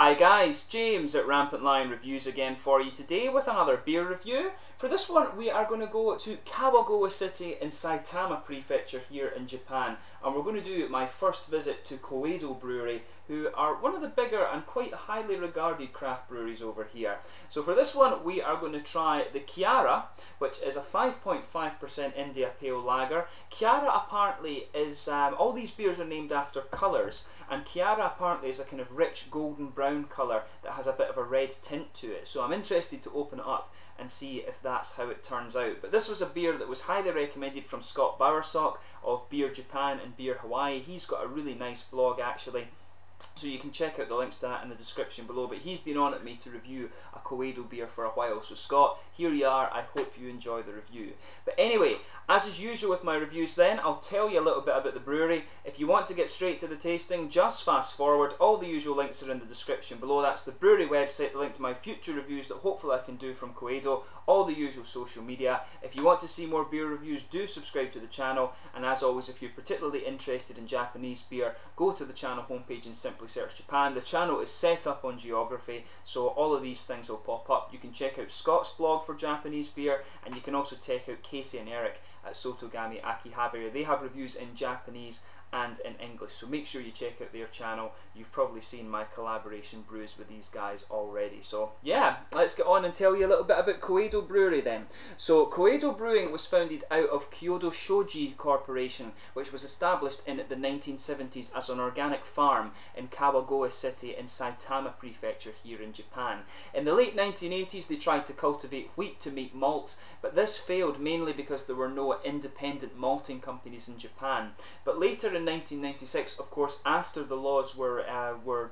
Hi guys, James at Rampant Lion Reviews again for you today with another beer review. For this one we are going to go to Kawagoe City in Saitama Prefecture here in Japan, and we're going to do my first visit to Coedo Brewery, who are one of the bigger and quite highly regarded craft breweries over here. So for this one we are going to try the Kyara, which is a 5.5% India Pale Lager. Kyara apparently is, all these beers are named after colours, and Kyara apparently is a kind of rich golden brown colour that has a bit of a red tint to it. So I'm interested to open it up and see if that's how it turns out. But this was a beer that was highly recommended from Scott Bowersock of Beer Japan and Beer Hawaii. He's got a really nice blog actually, so you can check out the links to that in the description below. But he's been on at me to review a Coedo beer for a while. So Scott, here you are. I hope you enjoy the review. But anyway, as is usual with my reviews then, I'll tell you a little bit about the brewery. If you want to get straight to the tasting, just fast forward. All the usual links are in the description below. That's the brewery website, the link to my future reviews that hopefully I can do from Coedo, all the usual social media. If you want to see more beer reviews, do subscribe to the channel. And as always, if you're particularly interested in Japanese beer, go to the channel homepage and simply search Japan. The channel is set up on geography, so all of these things will pop up. You can check out Scott's blog for Japanese beer, and you can also check out Casey and Eric at Sotogami Akihabara. They have reviews in Japanese and in English, so make sure you check out their channel. You've probably seen my collaboration brews with these guys already. So yeah, let's get on and tell you a little bit about Coedo Brewery then. So Coedo Brewing was founded out of Kyoto Shoji Corporation, which was established in the 1970s as an organic farm in Kawagoe City in Saitama Prefecture here in Japan. In the late 1980s they tried to cultivate wheat to make malts, but this failed mainly because there were no independent malting companies in Japan. But later in 1996, of course, after the laws were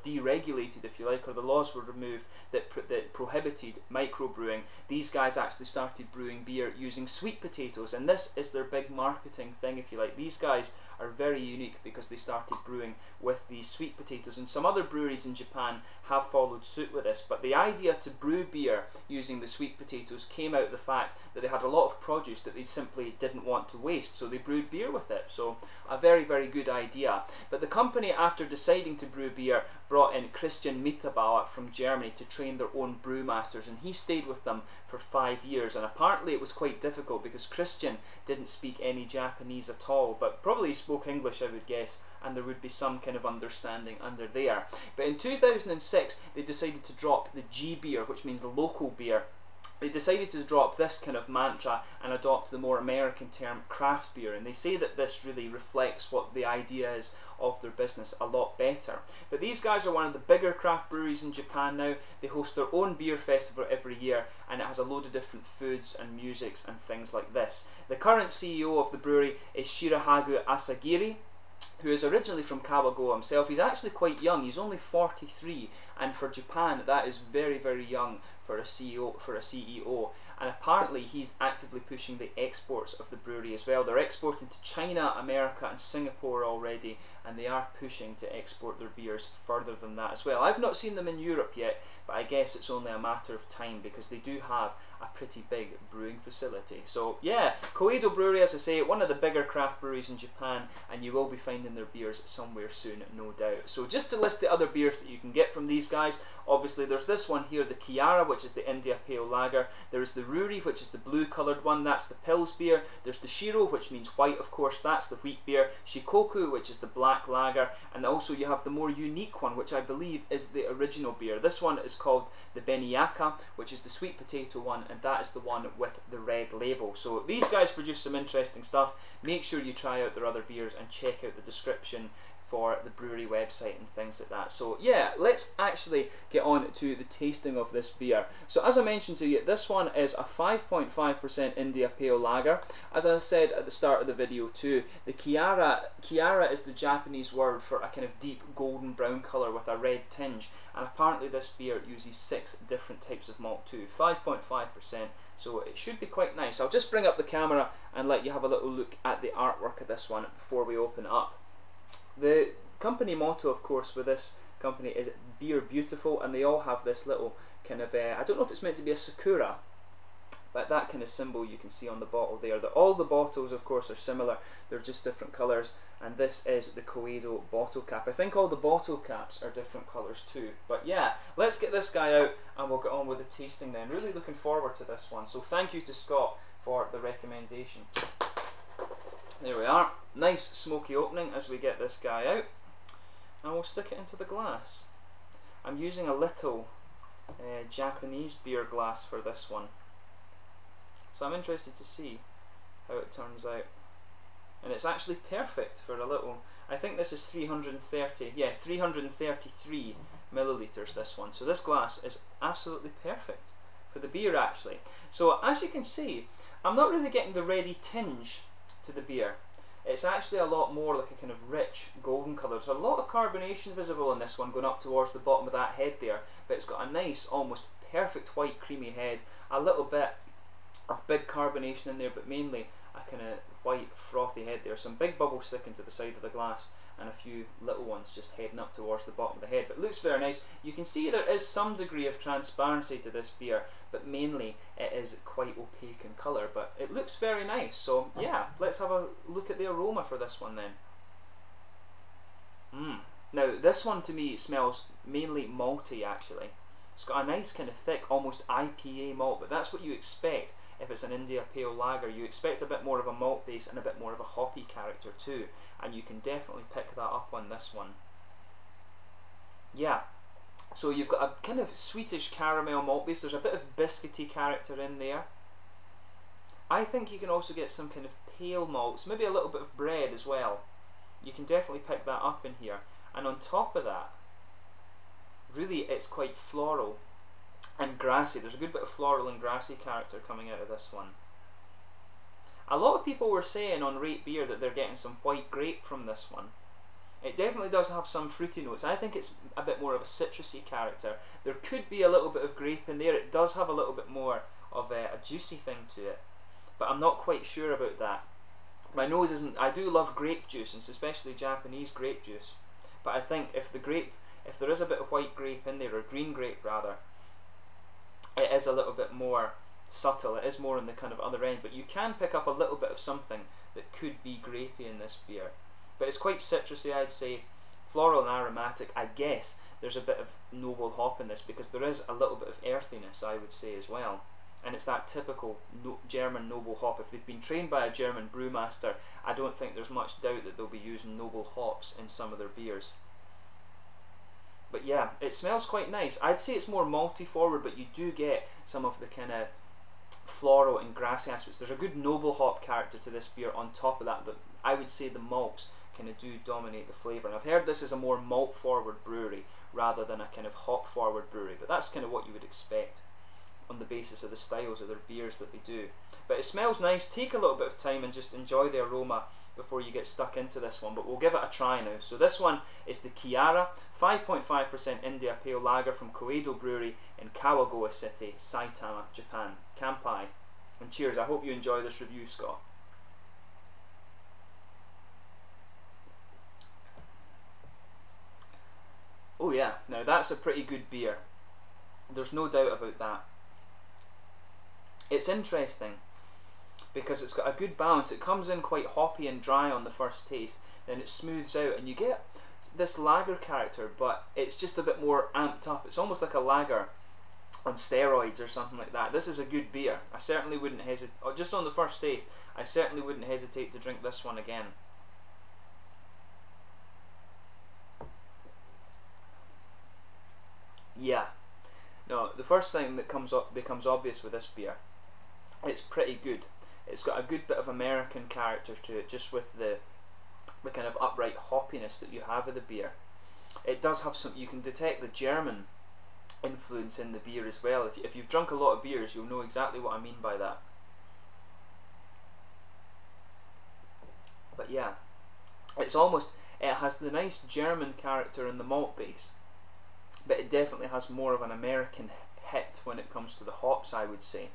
deregulated, if you like, or the laws were removed that prohibited microbrewing, these guys actually started brewing beer using sweet potatoes, and this is their big marketing thing, if you like. These guys are very unique because they started brewing with these sweet potatoes, and some other breweries in Japan have followed suit with this. But the idea to brew beer using the sweet potatoes came out of the fact that they had a lot of produce that they simply didn't want to waste, so they brewed beer with it. So a very, very good idea. But the company, after deciding to brew beer, brought in Christian Mitabauer from Germany to train their own brewmasters, and he stayed with them for 5 years. And apparently it was quite difficult because Christian didn't speak any Japanese at all, but probably spoke English, I would guess, and there would be some kind of understanding under there. But in 2006 they decided to drop the G beer, which means local beer. They decided to drop this kind of mantra and adopt the more American term craft beer, and they say that this really reflects what the idea is of their business a lot better. But these guys are one of the bigger craft breweries in Japan now. They host their own beer festival every year, and it has a load of different foods and musics and things like this. The current CEO of the brewery is Shirahagu Asagiri, who is originally from Kawagoe himself. He's actually quite young, he's only 43, and for Japan that is very, very young for a CEO. And apparently he's actively pushing the exports of the brewery as well. They're exporting to China, America and Singapore already, and they are pushing to export their beers further than that as well. I've not seen them in Europe yet, but I guess it's only a matter of time because they do have a pretty big brewing facility. So yeah, Coedo Brewery, as I say, one of the bigger craft breweries in Japan, and you will be finding their beers somewhere soon, no doubt. So just to list the other beers that you can get from these guys, obviously there's this one here, the Kyara, which is the India Pale Lager. There's the Ruri, which is the blue coloured one, that's the Pils beer. There's the Shiro, which means white, of course, that's the wheat beer. Shikoku, which is the black lager, and also you have the more unique one, which I believe is the original beer. This one is called the Beniyaka, which is the sweet potato one, and that is the one with the red label. So these guys produce some interesting stuff. Make sure you try out their other beers and check out the description for the brewery website and things like that. So yeah, let's actually get on to the tasting of this beer. So as I mentioned to you, this one is a 5.5% India Pale Lager. As I said at the start of the video too, the Kyara is the Japanese word for a kind of deep golden brown colour with a red tinge, and apparently this beer uses 6 different types of malt too. 5.5%, so it should be quite nice. I'll just bring up the camera and let you have a little look at the artwork of this one before we open it up. The company motto, of course, with this company is Beer Beautiful, and they all have this little kind of, I don't know if it's meant to be a sakura, But that kind of symbol you can see on the bottle there. All the bottles, of course, are similar. They're just different colours. And this is the Coedo bottle cap. I think all the bottle caps are different colours too. But yeah, let's get this guy out and we'll get on with the tasting then. Really looking forward to this one. So thank you to Scott for the recommendation. There we are. Nice smoky opening as we get this guy out. And we'll stick it into the glass. I'm using a little Japanese beer glass for this one. So I'm interested to see how it turns out. And it's actually perfect for a little, I think this is 333 millilitres, this one. So this glass is absolutely perfect for the beer actually. So as you can see, I'm not really getting the reddy tinge to the beer. It's actually a lot more like a kind of rich golden colour. There's a lot of carbonation visible in this one going up towards the bottom of that head there, but it's got a nice, almost perfect white creamy head, a little bit of big carbonation in there, but mainly a kind of white frothy head there. Some big bubbles sticking to the side of the glass and a few little ones just heading up towards the bottom of the head, but it looks very nice. You can see there is some degree of transparency to this beer, but mainly it is quite opaque in colour, but it looks very nice. So yeah, let's have a look at the aroma for this one then. Now this one to me smells mainly malty actually. It's got a nice kind of thick, almost IPA malt, but that's what you expect if it's an India Pale Lager. You expect a bit more of a malt base and a bit more of a hoppy character too, and you can definitely pick that up on this one. Yeah, so you've got a kind of sweetish caramel malt base. There's a bit of biscuity character in there. I think you can also get some kind of pale malts, maybe a little bit of bread as well. You can definitely pick that up in here, and on top of that, really it's quite floral and grassy. There's a good bit of floral and grassy character coming out of this one. A lot of people were saying on Rate Beer that they're getting some white grape from this one. It definitely does have some fruity notes. I think it's a bit more of a citrusy character. There could be a little bit of grape in there. It does have a little bit more of a juicy thing to it, but I'm not quite sure about that. My nose isn't, I do love grape juice, and especially Japanese grape juice, but I think if there is a bit of white grape in there, or green grape rather, it is a little bit more subtle. It is more on the kind of other end, but you can pick up a little bit of something that could be grapey in this beer. But it's quite citrusy, I'd say, floral and aromatic. I guess there's a bit of noble hop in this, because there is a little bit of earthiness, I would say, as well. And it's that typical German noble hop. If they've been trained by a German brewmaster, I don't think there's much doubt that they'll be using noble hops in some of their beers. But yeah, it smells quite nice. I'd say it's more malty forward, but you do get some of the kind of floral and grassy aspects. There's a good noble hop character to this beer on top of that, but I would say the malts kind of do dominate the flavour. And I've heard this is a more malt forward brewery rather than a kind of hop forward brewery, but that's kind of what you would expect on the basis of the styles of their beers that they do. But it smells nice. Take a little bit of time and just enjoy the aroma before you get stuck into this one, but we'll give it a try now. So this one is the Kyara 5.5% India Pale Lager from Coedo Brewery in Kawagoe City, Saitama, Japan. Kampai, and cheers. I hope you enjoy this review, Scott. Oh yeah, now that's a pretty good beer. There's no doubt about that. It's interesting because it's got a good balance. It comes in quite hoppy and dry on the first taste, then it smooths out and you get this lager character, but it's just a bit more amped up. It's almost like a lager on steroids or something like that. This is a good beer. I certainly wouldn't hesitate, just on the first taste, I certainly wouldn't hesitate to drink this one again. Yeah, no, the first thing that becomes obvious with this beer, it's pretty good. It's got a good bit of American character to it, just with the kind of upright hoppiness that you have of the beer. It does have some, you can detect the German influence in the beer as well. If you've drunk a lot of beers, you'll know exactly what I mean by that. But yeah, it's almost, it has the nice German character in the malt base, but it definitely has more of an American hit when it comes to the hops, I would say.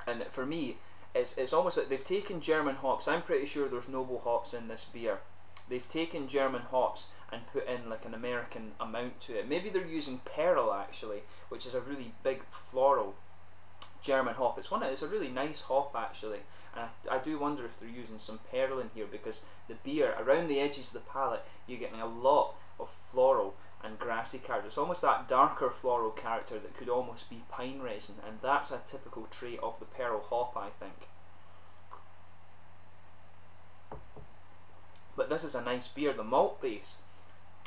And for me, it's almost like they've taken German hops. I'm pretty sure there's noble hops in this beer. They've taken German hops and put in like an American amount to it. Maybe they're using Pearl actually, which is a really big floral German hop. It's a really nice hop actually, and I do wonder if they're using some pearl in here, because the beer around the edges of the palate you're getting a lot of floral and grassy character. It's almost that darker floral character that could almost be pine resin, and that's a typical trait of the pearl hop, I think. But this is a nice beer. The malt base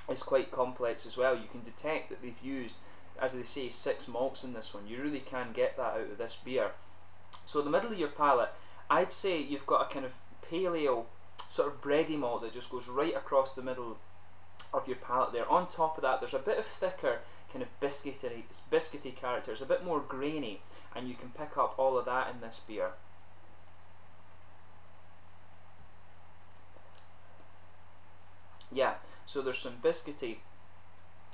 is quite complex as well. You can detect that they've used, as they say, 6 malts in this one. You really can get that out of this beer. So the middle of your palate, I'd say you've got a kind of pale ale, sort of bready malt that just goes right across the middle of your palate there. On top of that, there's a bit of thicker kind of biscuity character. It's a bit more grainy, and you can pick up all of that in this beer. Yeah, so there's some biscuity,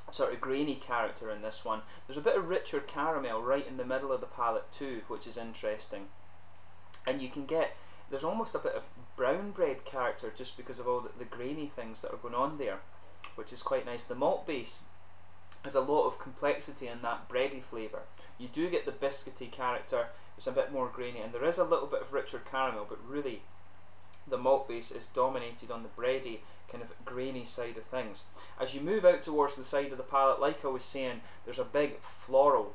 sort of grainy character in this one. There's a bit of richer caramel right in the middle of the palate too, which is interesting. And you can get, there's almost a bit of brown bread character just because of all the grainy things that are going on there, which is quite nice. The malt base has a lot of complexity in that bready flavour. You do get the biscuity character, it's a bit more grainy, and there is a little bit of richer caramel, but really the malt base is dominated on the bready, kind of grainy side of things. As you move out towards the side of the palate, like I was saying, there's a big floral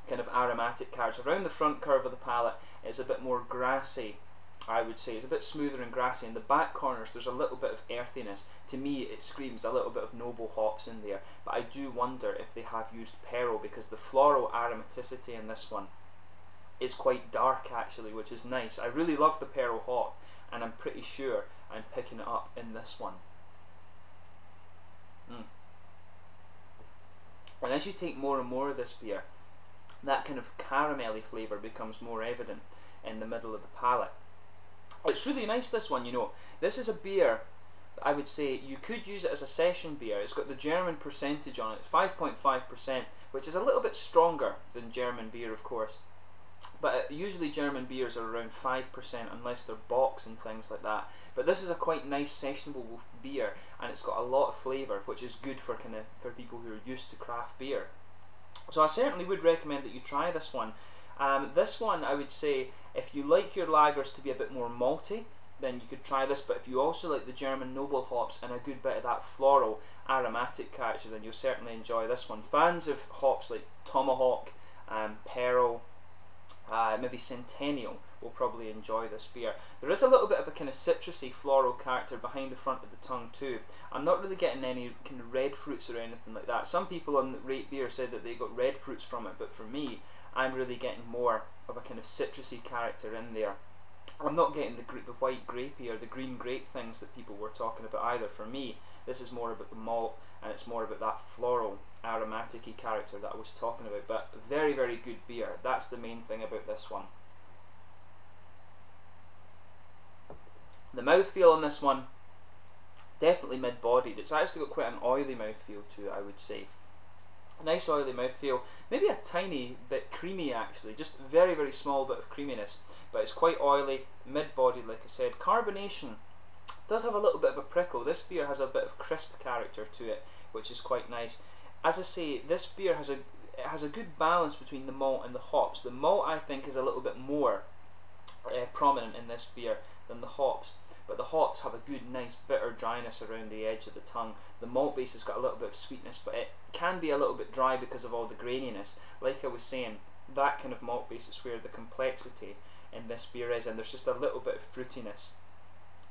kind of aromatic character. Around the front curve of the palate, it's a bit more grassy, I would say. It's a bit smoother and grassy. In the back corners, there's a little bit of earthiness. To me, it screams a little bit of noble hops in there, but I do wonder if they have used pearl, because the floral aromaticity in this one is quite dark actually, which is nice. I really love the pearl hop, and I'm pretty sure I'm picking it up in this one. And as you take more and more of this beer, that kind of caramelly flavour becomes more evident in the middle of the palate. It's really nice, this one, you know. This is a beer, I would say, you could use it as a session beer. It's got the German percentage on it. It's 5.5%, which is a little bit stronger than German beer, of course. But usually German beers are around 5% unless they're box and things like that. But this is a quite nice sessionable beer, and it's got a lot of flavour, which is good for for people who are used to craft beer. So I certainly would recommend that you try this one. This one, I would say, if you like your lagers to be a bit more malty, then you could try this. But if you also like the German noble hops and a good bit of that floral aromatic character, then you'll certainly enjoy this one. Fans of hops like Tomahawk, Pearl, maybe Centennial will probably enjoy this beer. There is a little bit of a kind of citrusy floral character behind the front of the tongue too. I'm not really getting any kind of red fruits or anything like that. Some people on the Rate Beer said that they got red fruits from it, but for me, I'm really getting more of a kind of citrusy character in there. I'm not getting the white grapey or the green grape things that people were talking about either. For me, this is more about the malt, and it's more about that floral aromatic-y character that I was talking about. But very, very good beer. That's the main thing about this one. The mouthfeel on this one, definitely mid-bodied. It's actually got quite an oily mouthfeel to it, I would say. Nice oily mouthfeel, maybe a tiny bit creamy actually, just very, very small bit of creaminess, but it's quite oily, mid-bodied like I said. Carbonation does have a little bit of a prickle. This beer has a bit of crisp character to it, which is quite nice. As I say, this beer has a good balance between the malt and the hops. The malt, I think, is a little bit more prominent in this beer than the hops, but the hops have a good, nice, bitter dryness around the edge of the tongue. The malt base has got a little bit of sweetness, but it can be a little bit dry because of all the graininess. Like I was saying, that kind of malt base is where the complexity in this beer is, and there's just a little bit of fruitiness,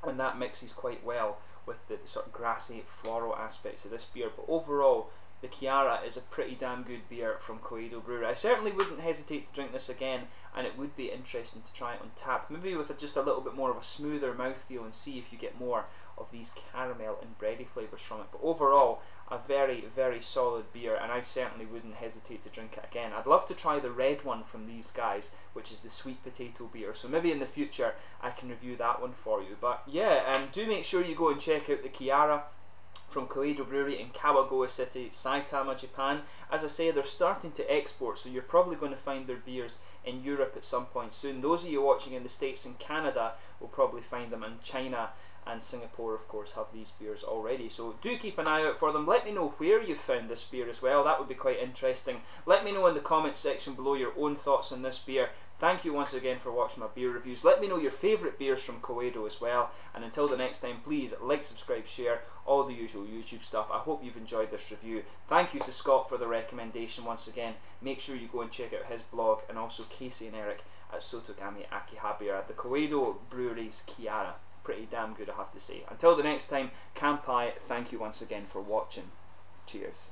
and that mixes quite well with the sort of grassy, floral aspects of this beer. But overall, the Kyara is a pretty damn good beer from Coedo Brewery. I certainly wouldn't hesitate to drink this again, and it would be interesting to try it on tap, maybe with just a little bit more of a smoother mouthfeel, and see if you get more of these caramel and bready flavours from it. But overall, a very, very solid beer, and I certainly wouldn't hesitate to drink it again. I'd love to try the red one from these guys, which is the sweet potato beer, so maybe in the future I can review that one for you. But yeah, do make sure you go and check out the Kyara from Coedo Brewery in Kawagoe City, Saitama, Japan. As I say, they're starting to export, so you're probably going to find their beers in Europe at some point soon. Those of you watching in the States and Canada will probably find them in China and Singapore of course have these beers already, so do keep an eye out for them. Let me know where you found this beer as well, that would be quite interesting. Let me know in the comments section below your own thoughts on this beer. Thank you once again for watching my beer reviews. Let me know your favourite beers from Coedo as well, and until the next time, please like, subscribe, share, all the usual YouTube stuff. I hope you've enjoyed this review. Thank you to Scott for the recommendation once again. Make sure you go and check out his blog, and also Casey and Eric at Sotogami Akihabara, the Coedo Brewery's Kyara. Pretty damn good, I have to say. Until the next time, Kampai, thank you once again for watching. Cheers.